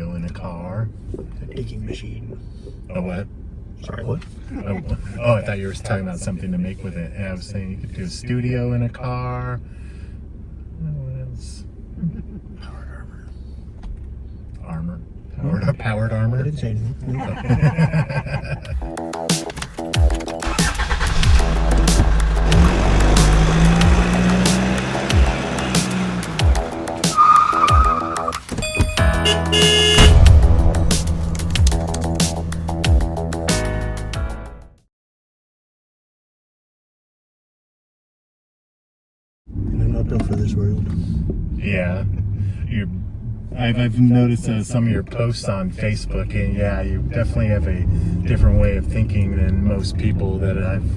studio in a car. A digging machine. Oh, what? Sorry, what? Oh, I thought you were talking about something to make with it. And I was saying you could do a studio in a car. What else? Powered armor. Powered armor? I didn't say anything. No. I'm not built for this world. Yeah. I've noticed some of your posts on Facebook, and yeah, you definitely have a different way of thinking than most people that I've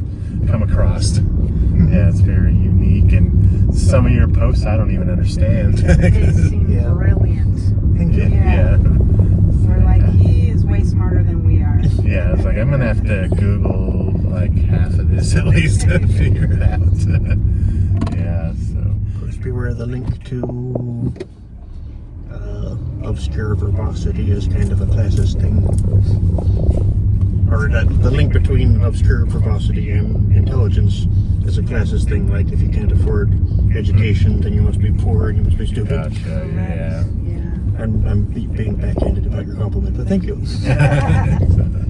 come across. Yeah, it's very unique, and some of your posts I don't even understand. They seem brilliant. Thank you. Yeah. We're like, he is way smarter than we are. Yeah, it's like I'm gonna have to Google like half of this at least to figure it out. Yeah, so. Of course, beware of the link to obscure verbosity is kind of a classist thing. Or that the link between obscure verbosity and intelligence is a classist thing. Like, if you can't afford education, then you must be poor and you must be stupid. Gotcha, yeah. I'm being backhanded about your compliment, but thank you.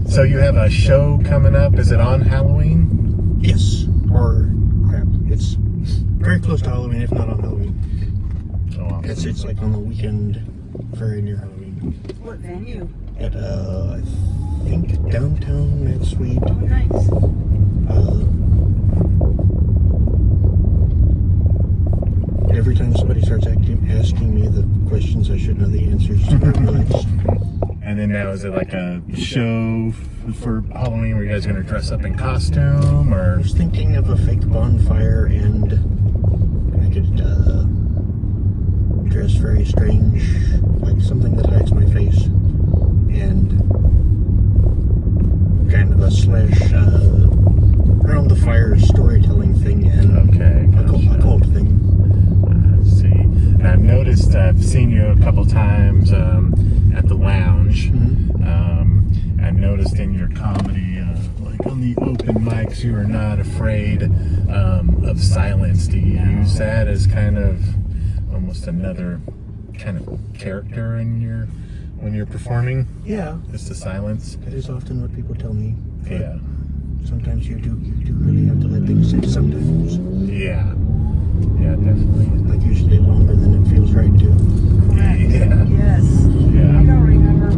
So you have a show coming up. Is it on Halloween? Yes. Or, crap, it's very close to Halloween, if not on Halloween. Oh, It's like on the weekend, very near Halloween. What venue? At, I think, downtown NetSuite. Oh, nice. Every time somebody starts asking me the questions, I should know the answers to. And then now, is it like a show for Halloween where you guys are going to dress up in costume, I or? was thinking of a fake bonfire, and I could dress very strange, like something that hides my face, and kind of a slash around the fire storytelling thing, and Okay, a cult thing. Let's see. And I've noticed, I've seen you a couple times at the lounge. I've noticed in your comedy, like on the open mics, you are not afraid of silence. Do you use that as kind of almost another kind of character in when you're performing? Yeah, Just the silence? that is often what people tell me. Yeah. Sometimes you do really have to let things sit sometimes. Yeah. Yeah, definitely. Like usually longer than it feels right to. Correct. Yeah. Yes. Yeah. I don't remember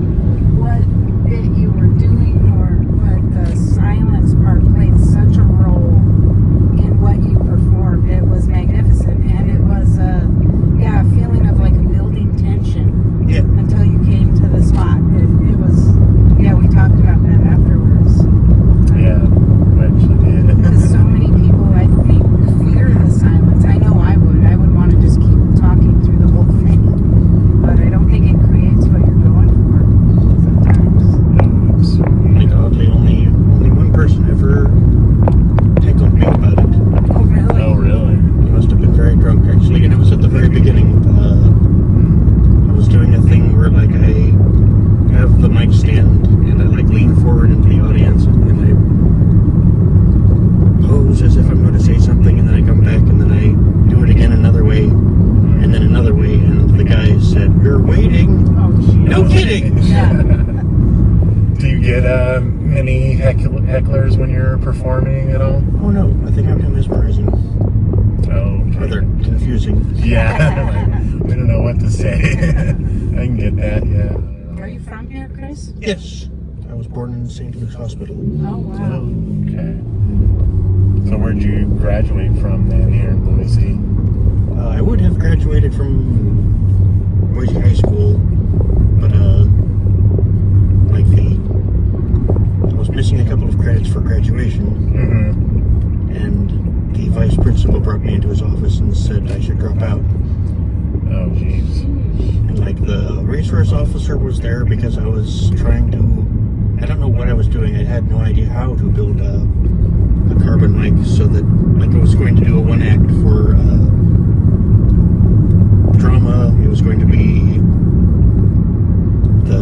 what bit you were doing, but the silence part played such a role in what you performed. It was magnificent, and it was a feeling of like a building tension. Yeah. Until you came to the spot. It was, we talked about that afterwards. Yeah, we actually did. Because so many people, I think, fear the silence. I know I would. I would want to just keep talking through the whole thing. But I don't think it creates what you're going for sometimes. Like oddly, only one person ever tickled me about it. Oh, really? Oh, really? He must have been very drunk, actually, and it was at the very beginning. I was doing a thing where, like, I have the mic stand, and I, like, lean forward into the audience, and I pose as if I'm going to say something, and then I come back, and then I do it again another way, and then another way, and the guy said, "We're waiting." Oh, geez. No kidding! Yeah. Do you get many hecklers when you're performing at all? Oh no, I think I'm mesmerizing. Oh, Rather confusing. yeah. Like, we don't know what to say. I can get that, yeah. Are you from here, Chris? Yes. I was born in St. Luke's Hospital. Oh, wow. Okay. So where'd you graduate from then here in Boise? I would have graduated from Boise High School, but I was missing a couple of credits for graduation, and the vice principal brought me into his office and said I should drop out. Oh, jeez. And like the resource officer was there because I was trying to, I don't know what I was doing. I had no idea how to build a carbon mic so that, like, I was going to do a one act for drama. It was going to be the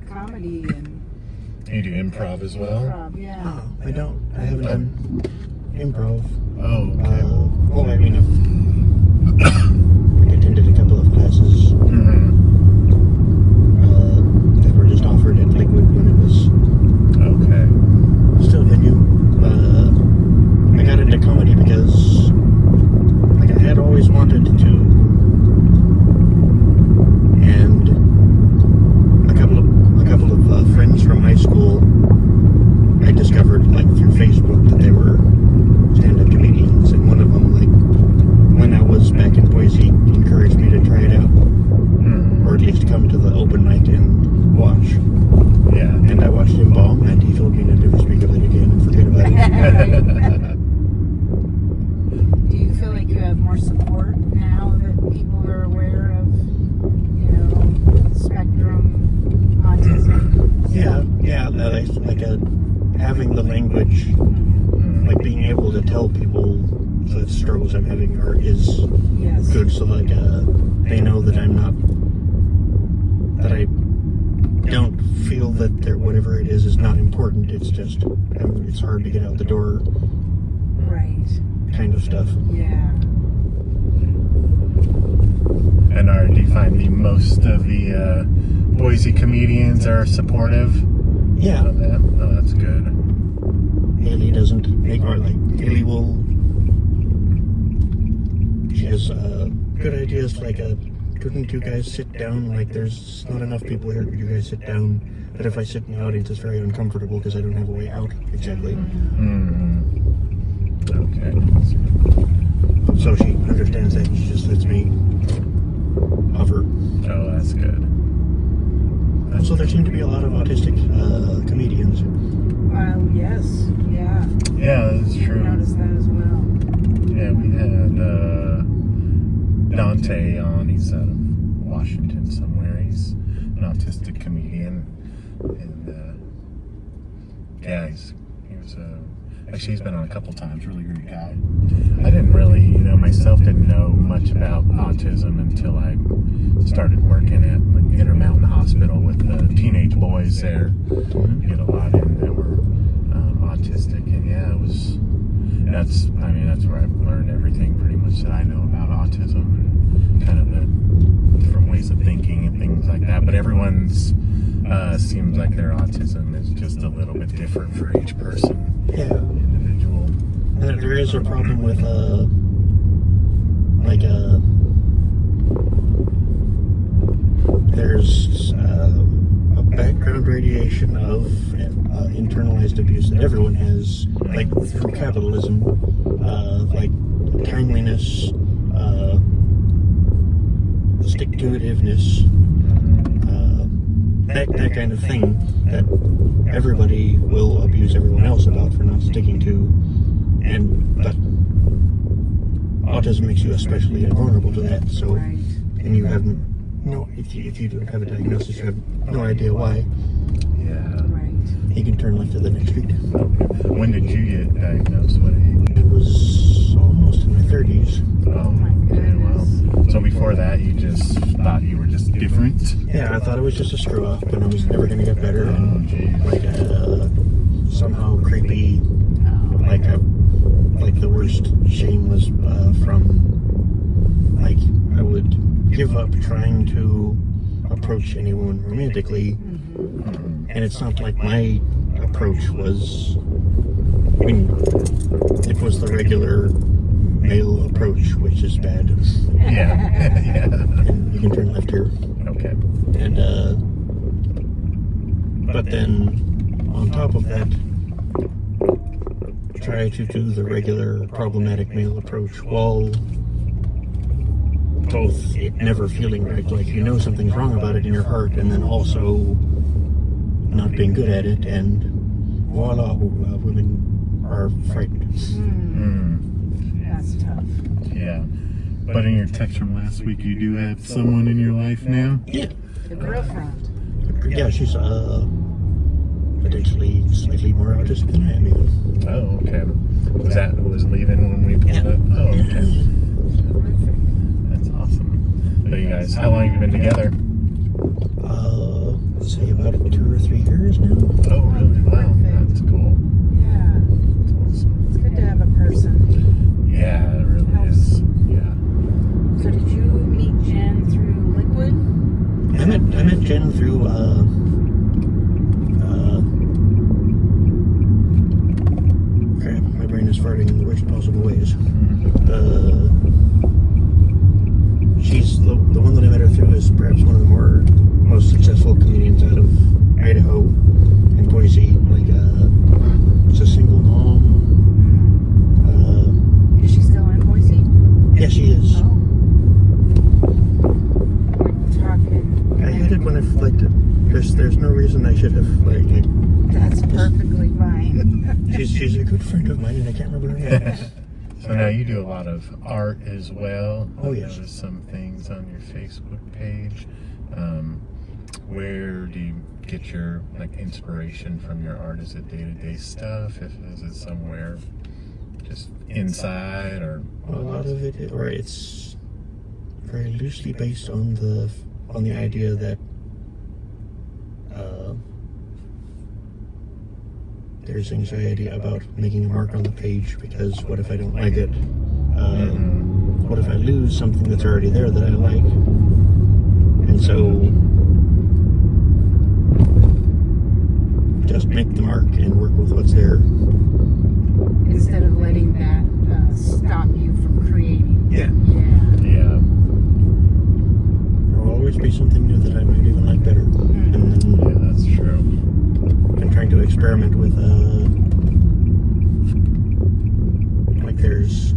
comedy and You do improv as well? improv, yeah. Oh, I haven't done improv. Oh, okay. Well, I mean, I attended a couple of classes Mm-hmm. that were just offered at Lakewood when it was Okay. still a venue. I got into comedy because, like, I had always wanted to, and a couple of friends from high school, I discovered, like, through Facebook that they were stand-up comedians, and one of them, like, when I was back in Boise, encouraged me to try it out, Mm-hmm. or at least come to the open mic and watch. Yeah. And I watched him bomb, and he told me to never speak of it again and forget about it. Do you feel like you have more support now that people are aware of, spectrum, autism? Yeah, like having the language, Mhm. like being able to tell people the struggles I'm having is Yes. good, so like they know that I don't feel that whatever it is not important. It's just it's hard to get out the door, Right. kind of stuff. Yeah. And do you find most of the Boise comedians are supportive Yeah, of that? Oh, that's good. Haley doesn't make or like Haley will. She has good ideas like couldn't you guys sit down? Like there's not enough people here. Could you guys sit down? But if I sit in the audience, it's very uncomfortable because I don't have a way out exactly. Mm-hmm. Okay. So she understands that. She just lets me hover. Oh, that's good. So there seem to be a lot of autistic comedians. Well, yes. Yeah. Yeah, that's I true. noticed that as well. Yeah, we had Dante on. He's out of Washington somewhere. He's an autistic comedian, and yeah, he was actually he's been on a couple times. Really great guy. I didn't really, myself didn't know much about autism until I started working at like Intermountain Hospital with the teenage boys there. You get a lot in that were autistic, and yeah, that's where I've learned everything pretty much that I know about autism and kind of the different ways of thinking and things like that. But everyone's seems like their autism is just a little bit different for each person, Yeah. individual. There is a problem with there's a background radiation of internalized abuse that everyone has, like through capitalism, like timeliness, stick-to-itiveness, that kind of thing that everybody will abuse everyone else about for not sticking to, but autism makes you especially vulnerable to that. So, Right. and you have if you don't have a diagnosis, you have no idea why. Yeah. Right. You can turn left to the next street. Okay. When did you get diagnosed? What age? I was almost in my 30s. Oh my okay, well. goodness. So before that, you just thought you were just different? Yeah, I thought it was just a screw up, and I was never going to get better. Oh, And geez. like somehow creepy. Like the worst shame was from like I would give up trying to approach anyone romantically, and it's not like my approach was. I mean, it was the regular male approach, which is bad. Yeah. Yeah. And you can turn left here. Okay. And but then on top of that, try to do the regular problematic male approach while both it never feeling right, like something's wrong about it in your heart, and then also not being good at it, and voila, women are frightened. That's tough. Yeah. But in your text from last week, you do have someone in your life now? Yeah. The girlfriend. Yeah, she's potentially slightly more autistic than I am even. Oh, okay. Was that who was leaving when we pulled up? Oh, okay. That's awesome. So you guys, how long have you been together? Let's say about about 2 or 3 years now. Oh, really? Wow, Perfect. that's cool. Yeah. That's awesome. It's good to have a person. Yeah, it really is. Yeah. So did you meet Jen through Liquid? I met Jen through crap, my brain is farting in the worst possible ways. She's the one that I met her through is perhaps one of the most successful comedians out of Idaho and Boise. Like, she's a single mom. Is she still in Boise? Yeah, she is. Oh. We're talking. I hate it when I've like there's no reason I should have like That's perfectly fine. she's a good friend of mine and I can't remember her name. So now you do a lot of art as well. Oh, I yes. noticed some things on your Facebook page. Where do you get your like inspiration from your art? Is it day-to-day stuff? Is it somewhere just inside or? A lot of it, or it's very loosely based on the idea that there's anxiety about making a mark on the page because what if I don't like it? What if I lose something that's already there that I like? And so just make the mark and work with what's there. Instead of letting that stop you from creating. Yeah. Yeah. Yeah. There will always be something new that I might even like better. And then Yeah, that's true. I'm trying to experiment with like there's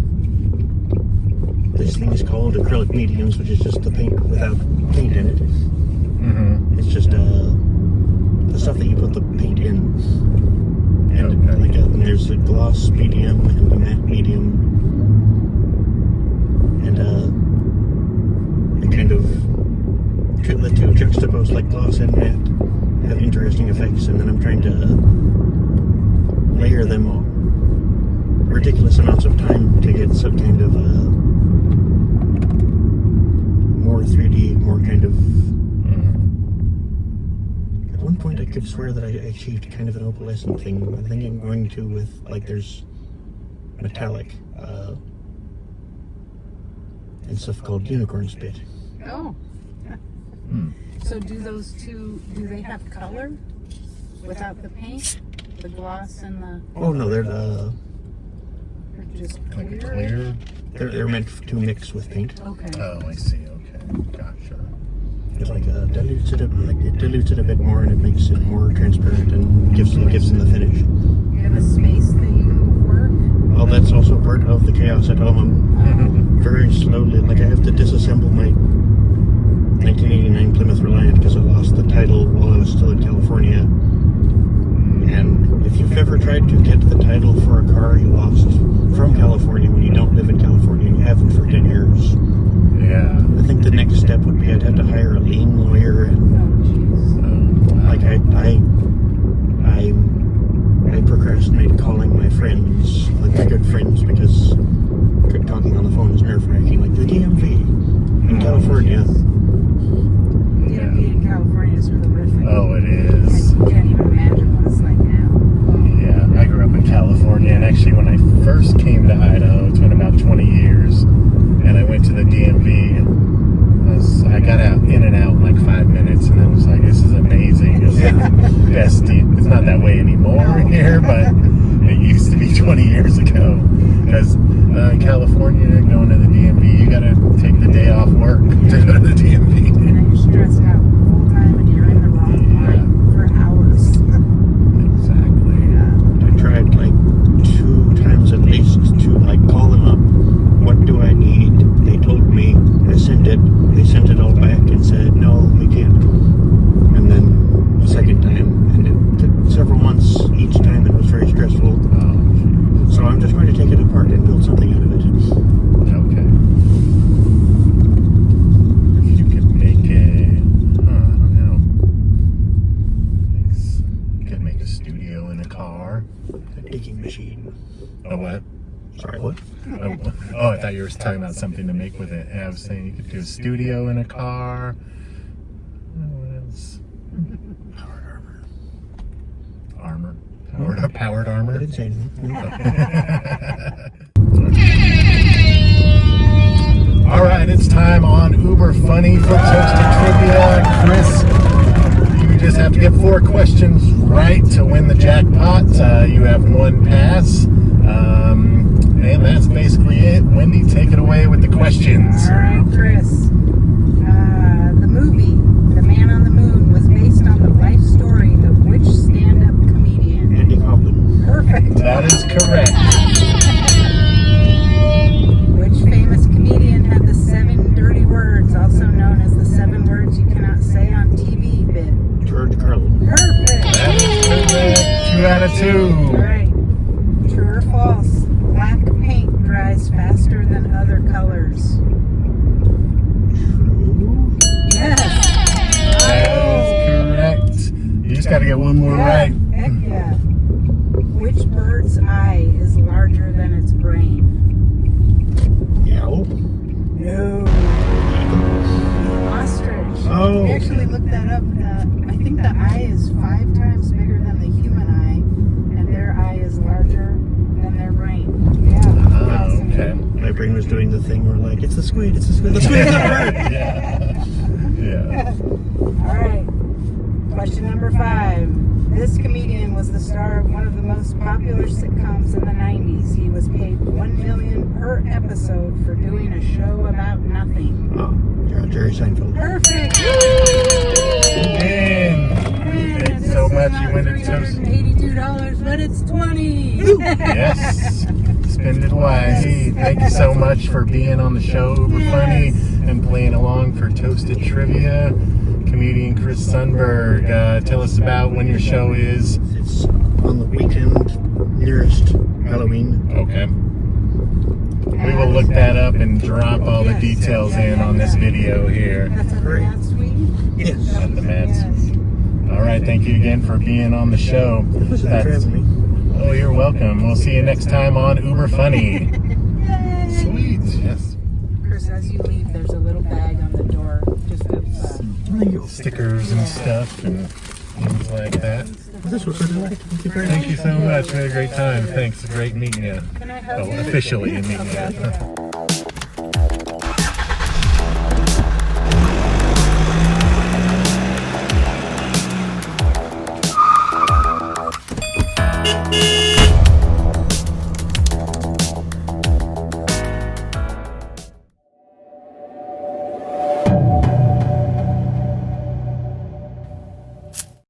this thing is called acrylic mediums, which is just the paint without paint in it. Mm-hmm. It's just the stuff that you put the paint in. And Okay. and there's a gloss medium and a matte medium. And it kind of the two juxtaposed like gloss and matte have interesting effects, and then I'm trying to layer them all ridiculous amounts of time to get some kind of more 3D, more kind of. At one point, I could swear that I achieved kind of an opalescent thing. I think I'm going to with like there's metallic and stuff called unicorn spit. Oh. So do those two, do they have color without the paint? The gloss and the, Oh no, they're or just Like clear? clear? they're meant to mix with paint. Okay. Oh, I see. Okay. Gotcha. It like dilutes it a bit more, and it makes it more transparent and gives them the finish. You have a space that you work? Well, that's also part of the chaos at home. I'm very slowly, like I have to disassemble my 1989 Plymouth Reliant because I lost the title while I was still in California. And if you've ever tried to get the title for a car you lost from California when you don't live in California and you haven't for 10 years, Yeah. I think the next step would be I'd have to hire a lien lawyer and Oh, jeez. like I procrastinate calling my friends, like my good friends, because talking on the phone is nerve-wracking. Like the DMV in California. DMV in California is horrific. Oh, it is. I can't even imagine what it's like now. Yeah, I grew up in California, and actually when I first came to Idaho, it's been about 20 years, and I went to the DMV, and I got out in and out in like 5 minutes, and I was like, this is amazing. It's the best. It's not that way anymore here, but it used to be 20 years ago. Because in California, going to the DMV, you got to take the day off work to go to the DMV. And then you're stressed out full time and you're in the wrong line for hours. Exactly. Yeah. I tried like 2 times at least to like call them up. What do I need? They told me. I sent it. They sent it all back and said, no, we can't. And then a second time, and it took several months each time, and it was very stressful. So I'm just going to take it apart and build something out of it. Okay. You could make a, I don't know. You could make a studio in a car. A digging machine. Oh, what? Sorry, what? Oh, I thought you were talking about something to make with it. I was saying you could do a studio in a car. What else? Power powered I armor? didn't say anything. No. All right, it's time on Uber Funny for Toasted Trivia. Chris, you just have to get 4 questions right to win the jackpot. You have 1 pass. And that's basically it. Wendy, take it away with the questions. All right, Chris. The movie, The Man on the Moon, was based on the life story of which stand-up comedian? Andy Kaufman. Perfect. That is correct. Which famous comedian had the 7 dirty words, also known as the 7 words you cannot say on TV bit? George Carlin. Perfect. That is correct. 2 out of 2. All right. True or false? Black paint dries faster than other colors. True. Yes. That is correct. You just got to get 1 more right. Heck yeah. Which bird's eye is larger than its brain? Owl. No. Ostrich. Oh, We actually looked that up. I think the eye is 5 times bigger than the human eye, and their eye is larger than their brain. Yeah. Oh, okay. My brain was doing the thing where like, it's a squid, it's a squid, the squid is not a bird. Yeah. All right. Question number 5. This comedian was the star of one of the most popular sitcoms in the 90s. He was paid $1 million per episode for doing a show about nothing. Oh, Jerry Seinfeld. Perfect. And thanks so much. You win it, Toast. $382, but it's $20. Yes. Spend it wisely. Thank you so much for being on the show, Uber Funny, and playing along for Toasted Trivia. Comedian Chris Sundberg, tell us about when your show is. It's on the weekend nearest Halloween. Okay. We will look that up and drop all the details in on this video here. That's at the Great. Mad Suite? Yes. At the Mad Yes. Suite. All right, thank you again for being on the show. Thanks for having me. Oh, you're welcome. We'll see you next time on Uber Funny. Yay. Sweet. Yes. Chris, as you leave, there's a little bag on the door just of Thank you. Stickers and stuff and things like that. This was really nice. Thank you very much. Thank you so much. We had a great time. Thanks. Great meeting you. Can I hug Oh, you? officially meeting Okay. you.